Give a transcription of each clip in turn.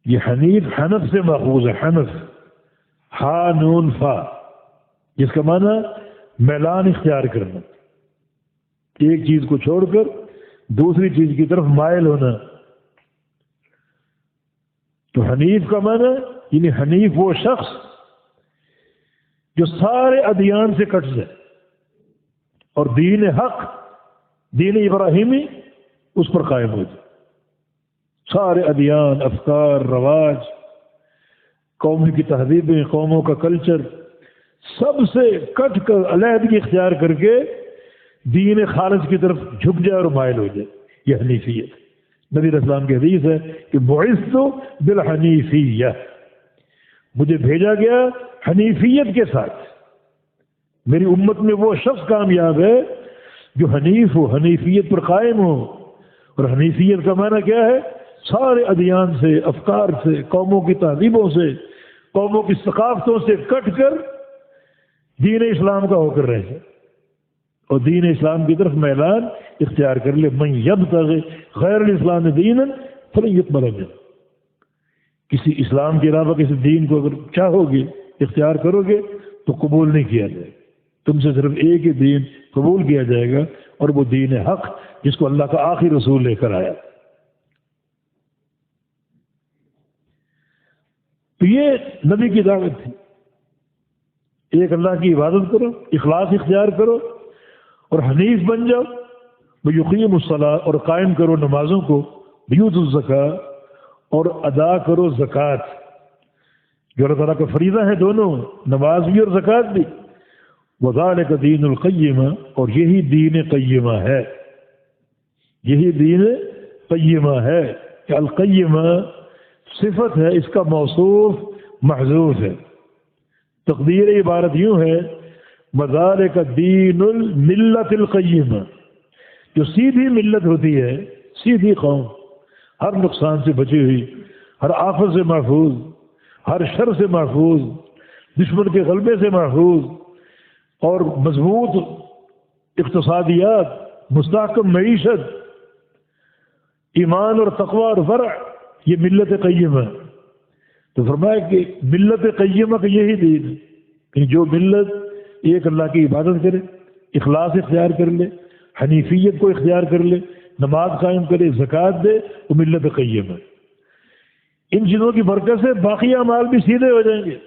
یہ حنیف حنف سے ماخوذ ہے، حنف ہا نون فا، جس کا معنی میلان اختیار کرنا، ایک چیز کو چھوڑ کر دوسری چیز کی طرف مائل ہونا۔ تو حنیف کا معنی یعنی حنیف وہ شخص جو سارے ادیان سے کٹ جائے اور دین حق، دین ابراہیمی اس پر قائم ہو جائے۔ سارے ادیان، افکار، رواج، قوم کی تہذیبیں، قوموں کا کلچر، سب سے کٹ کر علیحدگی اختیار کر کے دین خالص کی طرف جھک جائے اور مائل ہو جائے، یہ حنیفیت۔ نبی علیہ السلام کی حدیث ہے کہ بعثت بالحنیفیہ، مجھے بھیجا گیا حنیفیت کے ساتھ۔ میری امت میں وہ شخص کامیاب ہے جو حنیف ہو، حنیفیت پر قائم ہو۔ اور حنیفیت کا معنی کیا ہے؟ سارے ادیان سے، افکار سے، قوموں کی تہذیبوں سے، قوموں کی ثقافتوں سے کٹ کر دین اسلام کا ہو کر رہے اور دین اسلام کی طرف میلان اختیار کر لے۔ من یبتغی غیر الاسلام دینا فلن یقبل منہ، کسی اسلام کے علاوہ کسی دین کو اگر چاہو گے، اختیار کرو گے تو قبول نہیں کیا جائے گا۔ تم سے صرف ایک ہی دین قبول کیا جائے گا، اور وہ دین حق جس کو اللہ کا آخری رسول لے کر آیا۔ تو یہ نبی کی دعوت تھی، ایک اللہ کی عبادت کرو، اخلاص اختیار کرو اور حنیف بن جاؤ۔ وَيُقِيمُ الصَّلَاةَ، اور قائم کرو نمازوں کو، وَيُؤْتُوا الزَّكَاةَ، اور ادا کرو زکوٰۃ، جو اللہ تعالیٰ کا فریضہ ہے، دونوں، نماز بھی اور زکوٰۃ بھی۔ وَذَلِكَ دِينُ الْقَيِّمَةِ، اور یہی دین قیمہ ہے، یہی دین قیمہ ہے کہ القیمہ صفت ہے، اس کا موصوف محذوف ہے۔ تقدیر عبارت یوں ہے وَذَلِكَ دِينُ الْمِلَّةِ الْقَيِّمَةِ، جو سیدھی ملت ہوتی ہے، سیدھی قوم، ہر نقصان سے بچی ہوئی، ہر آفت سے محفوظ، ہر شر سے محفوظ، دشمن کے غلبے سے محفوظ، اور مضبوط اقتصادیات، مستحکم معیشت، ایمان اور تقوی اور ورع، یہ ملت قیمہ۔ تو فرمایا کہ ملت قیمہ کا یہی دین ہے کہ جو ملت ایک اللہ کی عبادت کرے، اخلاص اختیار کر لے، حنیفیت کو اختیار کر لے، نماز قائم کرے، زکوٰۃ دے، وہ ملت قیمہ۔ ان چیزوں کی برکت سے باقی اعمال بھی سیدھے ہو جائیں گے،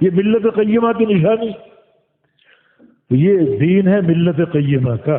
یہ ملت قیمہ کی نشانی۔ تو یہ دین ہے ملت قیمہ کا۔